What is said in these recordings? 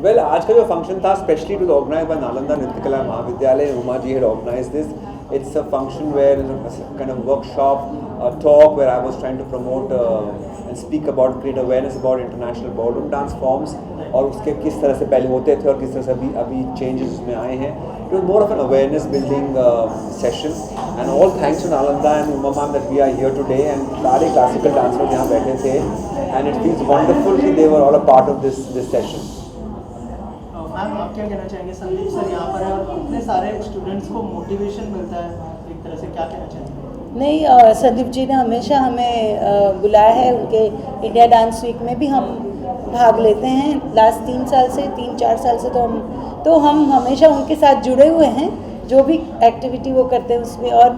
Well आज का जो फंक्शन था specially to organise by Nalanda Nritya Kala महाविद्यालय, Uma ji had organized this. It's a function where kind of workshop, a talk where I was trying to promote and speak about, create awareness about international ballroom dance forms और उसके किस तरह से पहले होते थे और किस तरह से अभी changes उसमें आए हैं. It was more of an awareness building session, and all thanks to Nalanda and Uma ma'am that we are here today, and सारे classical dancers यहाँ बैठे थे, and it feels wonderful कि they were all a part of this session. Ma'am आप क्या कहना चाहेंगे, Sandeep sir यहाँ पर है और इतने सारे स्टूडेंट्स को मोटिवेशन मिलता है एक तरह से, क्या कहना चाहेंगे? नहीं, संदीप जी ने हमेशा हमें बुलाया है, उनके इंडिया डांस वीक में भी हम भाग लेते हैं लास्ट 3-4 साल से, तो हम हमेशा उनके साथ जुड़े हुए हैं, जो भी एक्टिविटी वो करते हैं उसमें। और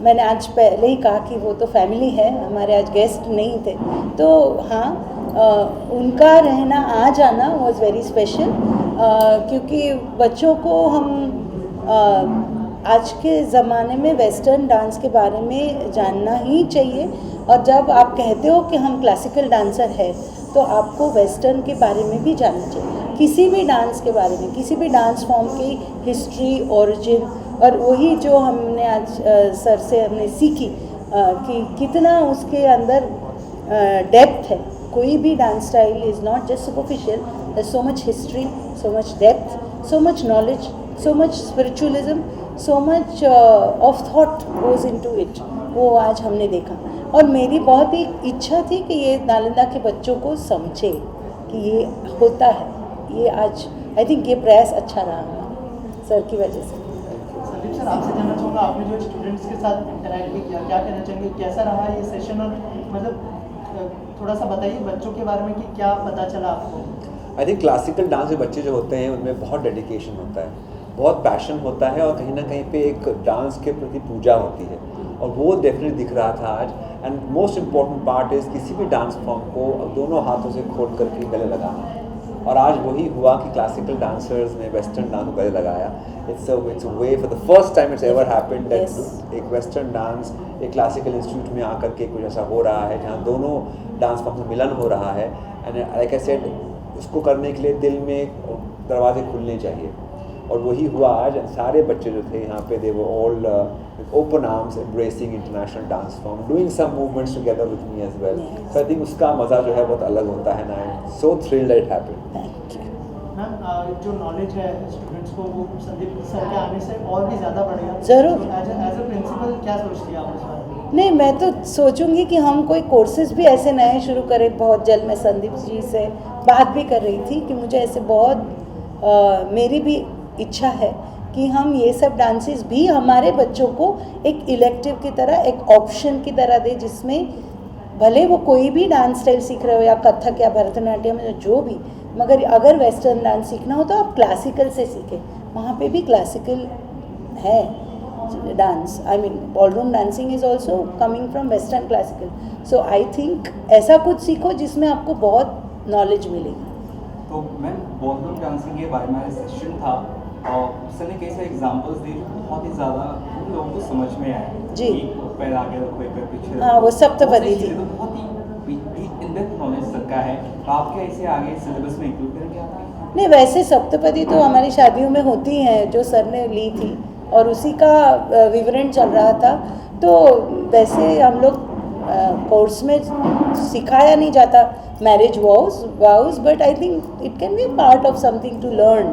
मैंने आज पहले ही कहा कि वो तो फैमिली है, हमारे आज गेस्ट नहीं थे, तो हाँ उनका रहना आ जाना वॉज वेरी स्पेशल, क्योंकि बच्चों को हम आज के ज़माने में वेस्टर्न डांस के बारे में जानना ही चाहिए। और जब आप कहते हो कि हम क्लासिकल डांसर है, तो आपको वेस्टर्न के बारे में भी जानना चाहिए, किसी भी डांस के बारे में, किसी भी डांस फॉर्म की हिस्ट्री, ओरिजिन, और वही जो हमने आज सर से हमने सीखी कि कितना उसके अंदर डेप्थ है। कोई भी dance style is not just superficial, there so much history, so much depth, so much knowledge, so much spiritualism, so much of thought goes into it. वो आज हमने देखा, और मेरी बहुत ही इच्छा थी कि ये नालंदा के बच्चों को समझे कि ये होता है। ये आज आई थिंक ये प्रयास अच्छा रहा सर की वजह से। संदीप सर आपसे जानना चाहूँगा, आपने जो स्टूडेंट्स के साथ इंटरेक्ट भी किया, क्या कहना चाहेंगे, कैसा रहा ये सेशन? और मतलब थोड़ा सा बताइए बच्चों के बारे में कि क्या पता चला आपको? आई थिंक क्लासिकल डांस के बच्चे जो होते हैं उनमें बहुत डेडिकेशन होता है, बहुत पैशन होता है, और कहीं ना कहीं पे एक डांस के प्रति पूजा होती है, और वो डेफिनेटली दिख रहा था आज। And most important part is किसी भी डांस फॉर्म को दोनों हाथों से खोल करके गले लगाना, और आज वही हुआ कि क्लासिकल डांसर्स ने वेस्टर्न डांस को गले लगाया। It's a way for the first time it's ever happened that एक वेस्टर्न डांस एक क्लासिकल इंस्टीट्यूट में आकर के कुछ ऐसा हो रहा है जहाँ दोनों डांस फॉर्म में मिलन हो रहा है। एंड लाइक आई सेड, उसको करने के लिए दिल में दरवाजे खुलने चाहिए, और वही हुआ आज। सारे बच्चे जो थे यहाँ पे, they were all open arms embracing international dance form, doing some movements together with me as well. So I think उसका मज़ा जो है बहुत अलग होता है ना। So thrilled that it happened. Ma'am जो नॉलेज है स्टूडेंट्स को, वो संदीप सर के आने से और भी ज़्यादा बढ़ेगा ज़रूर। एज अ प्रिंसिपल क्या सोचती है आप इस बारे में? नहीं, मैं तो सोचूंगी कि हम कोई कोर्सेज भी ऐसे नए शुरू करें बहुत जल्द। मैं संदीप जी से बात भी कर रही थी कि मुझे ऐसे बहुत मेरी भी इच्छा है कि हम ये सब डांसेस भी हमारे बच्चों को एक इलेक्टिव की तरह, एक ऑप्शन की तरह दे, जिसमें भले वो कोई भी डांस स्टाइल सीख रहे हो, या कथक या भरतनाट्यम या जो भी, मगर अगर वेस्टर्न डांस सीखना हो तो आप क्लासिकल से सीखें। वहाँ पे भी क्लासिकल है dance, I mean ballroom dancing is also coming from western classical. So I think ऐसा कुछ सीखो जिसमें आपको बहुत नॉलेज मिलेगी। तो मैम बॉलरूम डांसिंग के बारे में सेशन था, और सर ने कई सारे एग्जांपल्स दिए जो बहुत ही ज़्यादा उन लोगों को समझ में आया जी। पैर आगे रखो, एक पैर पीछे, हाँ, वो सप्तपदी थी। तो बहुत ही इन डेप्थ नॉलेज सर का है। तो आप क्या इसे आगे सिलेबस में इंक्लूड करेंगे आपके? नहीं, वैसे सप्तपदी तो हमारी शादियों में होती हैं, जो सर ने ली थी, और उसी का विवरण चल रहा था। तो वैसे हम लोग कोर्स में सिखाया नहीं जाता marriage vows, but I think it can be part of something to learn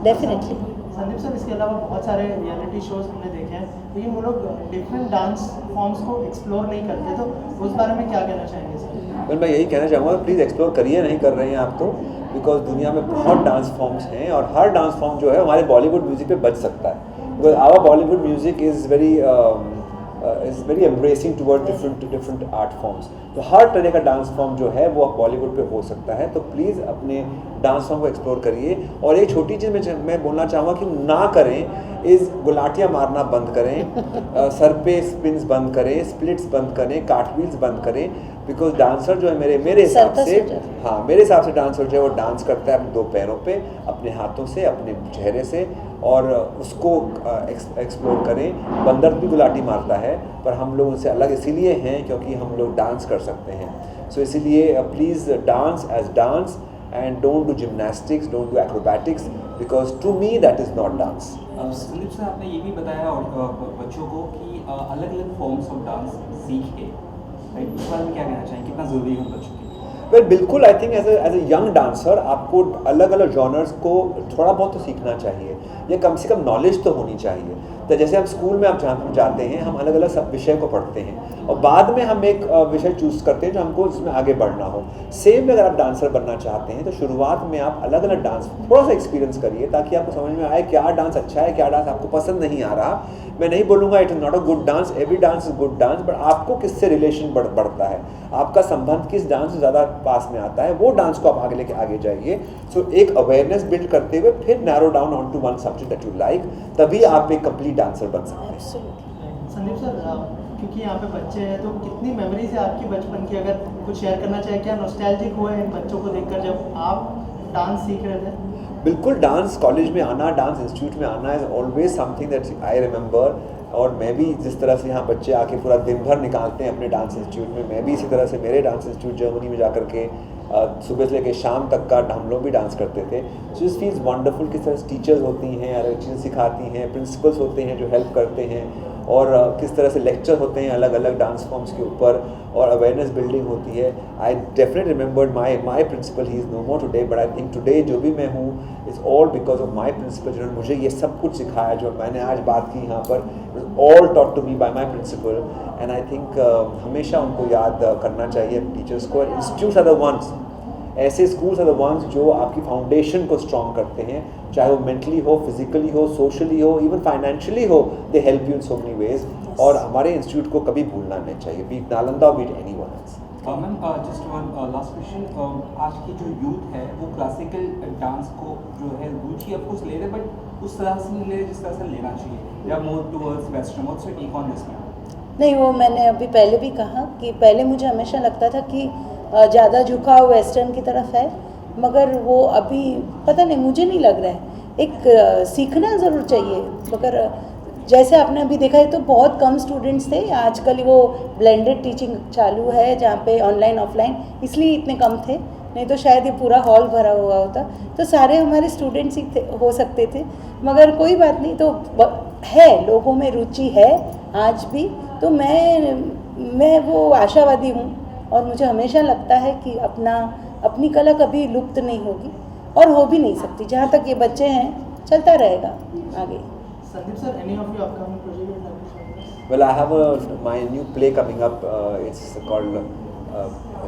definitely. Sandeep sir, इसके अलावा बहुत सारे रियलिटी शोज हमने देखे हैं, लेकिन वो लोग डिफरेंट डांस फॉर्म्स को एक्सप्लोर नहीं करते, तो उस बारे में क्या कहना चाहेंगे सर? वेल मैं यही कहना चाहूँगा, प्लीज़ एक्सप्लोर करिए, नहीं कर रहे हैं आप तो, बिकॉज दुनिया में बहुत डांस फॉर्म्स हैं, और हर डांस फॉर्म जो है हमारे बॉलीवुड म्यूज़िक पे बच सकता है, because our Bollywood music is very embracing toward different art forms. तो हर तरह का डांस फॉर्म जो है वो बॉलीवुड पे हो सकता है। तो प्लीज़ अपने डांस फॉर्म को एक्सप्लोर करिए। और एक छोटी चीज़ मैं बोलना चाहूँगा कि ना करें इज़ गुलाटियाँ मारना बंद करें, सर पे स्पिन्स बंद करें, स्प्लिट्स बंद करें, कार्टव्हील्स बंद करें, बिकॉज डांसर जो है मेरे हिसाब से, हाँ मेरे हिसाब से डांसर जो है वो डांस करता है अपने दो पैरों पे, अपने हाथों से, अपने चेहरे से, और उसको एक्सप्लोर करें। बंदर भी गुलाटी मारता है, पर हम लोग उनसे अलग इसीलिए हैं क्योंकि हम लोग डांस कर सकते हैं। सो इसीलिए please dance as dance and don't do gymnastics, don't do acrobatics, because to me that is not dance. Sandeep sir, आपने ये भी बताया और बच्चों को कि अलग अलग फॉर्म्स ऑफ डांस सीखे, राइट? इस बारे में क्या कहना चाहेंगे, कितना ज़रूरी है बच्चों के लिए? वेल बिल्कुल, I think as a young dancer आपको अलग अलग जॉनर्स को थोड़ा बहुत तो सीखना चाहिए, या कम से कम नॉलेज तो होनी चाहिए। तो जैसे हम स्कूल में आप जहाँ हम जाते हैं, हम अलग अलग सब विषय को पढ़ते हैं और बाद में हम एक विषय चूज़ करते हैं जो हमको जिसमें आगे बढ़ना हो। सेम अगर आप डांसर बनना चाहते हैं तो शुरुआत में आप अलग अलग डांस थोड़ा सा एक्सपीरियंस करिए, ताकि आपको समझ में आए क्या डांस अच्छा है, क्या डांस आपको पसंद नहीं आ रहा। मैं नहीं बोलूँगा it is not a good dance, every dance is good dance, but आपको किससे रिलेशन बढ़ता है, आपका संबंध किस डांस से ज़्यादा पास में आता है, वो डांस को आप आगे लेके आगे जाइए। सो एक अवेयरनेस बिल्ड करते हुए फिर narrow down on to one subject that you like, तभी आप एक कंप्लीट डांसर बन सकते हैं। संदीप सर, क्योंकि यहाँ पे बच्चे हैं तो कितनी मेमोरीज है आपकी बचपन की, अगर कुछ शेयर करना चाहे, क्या नॉस्टैल्जिक हुआ है इन बच्चों को देखकर जब आप डांस सीख रहे थे? बिल्कुल, डांस कॉलेज में आना, डांस इंस्टीट्यूट में आना is always something that I remember. और मैं भी जिस तरह से यहाँ बच्चे आके पूरा दिन भर निकालते हैं अपने डांस इंस्टीट्यूट में, मैं भी इसी तरह से मेरे डांस इंस्टीट्यूट जर्मनी में जा करके सुबह से लेकर शाम तक का हम लोग भी डांस करते थे। सो इस फील्स वंडरफुल, किस तरह टीचर्स होती हैं, अलग चीज़ें सिखाती हैं, प्रिंसिपल्स होते हैं जो हेल्प करते हैं, और किस तरह से लेक्चर होते हैं अलग अलग डांस फॉर्म्स के ऊपर, और अवेयरनेस बिल्डिंग होती है। I definitely remembered my principal, he is no more today, but I think today जो भी मैं हूँ is all because of my principal, जिन्होंने मुझे ये सब कुछ सिखाया जो मैंने आज बात की यहाँ पर, all taught to me by my principal. And I think हमेशा उनको याद करना चाहिए टीचर्स को। इंस्टीट्यूट्स आर द वंस, ऐसे स्कूल्स आर द वंस जो आपकी फाउंडेशन को स्ट्रॉन्ग करते हैं, चाहे वो मेंटली हो, फिजिकली हो, सोशली हो, इवन फाइनेंशियली हो, they help you in so many ways. और हमारे इंस्टीट्यूट को कभी भूलना नहीं चाहिए, be it Nalanda, be it anyone else. Ma'am, just one last question, आज की जो यूथ है वो क्लासिकल डांस को जो है रुचि ऑफ कोर्स ले रहे, बट उस तरह से नहीं ले रहे जिस तरह से लेना चाहिए, या more towards western. What's your take on this ma'am? नहीं, वो मैंने अभी पहले भी कहा कि पहले मुझे हमेशा लगता था कि ज़्यादा झुकाव वेस्टर्न की तरफ है, मगर वो अभी पता नहीं, मुझे नहीं लग रहा है। एक सीखना ज़रूर चाहिए, मगर जैसे आपने अभी देखा है तो बहुत कम स्टूडेंट्स थे। आजकल वो ब्लेंडेड टीचिंग चालू है जहाँ पे ऑनलाइन ऑफलाइन, इसलिए इतने कम थे, नहीं तो शायद ये पूरा हॉल भरा हुआ होता, तो सारे हमारे स्टूडेंट्स ही हो सकते थे। मगर कोई बात नहीं, तो है, लोगों में रुचि है आज भी, तो मैं वो आशावादी हूँ, और मुझे हमेशा लगता है कि अपनी कला कभी लुप्त नहीं होगी, और हो भी नहीं सकती। जहाँ तक ये बच्चे हैं चलता रहेगा आगे। Sandeep sir, any of your upcoming project you'd like to share? Well, I have my new play coming up. It's called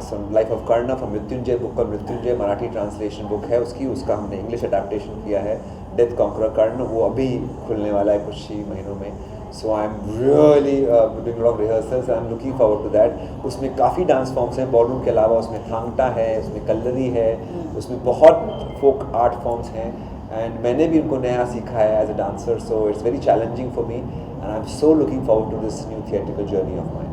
some Life of Karna from Mrityunjay book called Mrityunjay, Marathi translation book है उसका हमने English adaptation किया है, death conqueror कर्ण। वो अभी खुलने वाला है कुछ ही महीनों में। So I am really doing lot of rehearsals, I am looking forward to that. उसमें काफ़ी डांस फॉर्म्स हैं बॉलीवुड के अलावा, उसमें थांगटा है, उसमें कल्लरी है, उसमें बहुत फोक आर्ट फॉर्म्स हैं, एंड मैंने भी उनको नया सीखा है as a dancer. So it's very challenging for me and I am so looking forward to this new theatrical journey of mine.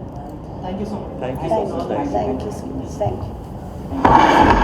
Thank you so much. Thank you so much. Thank you so much. Thank you.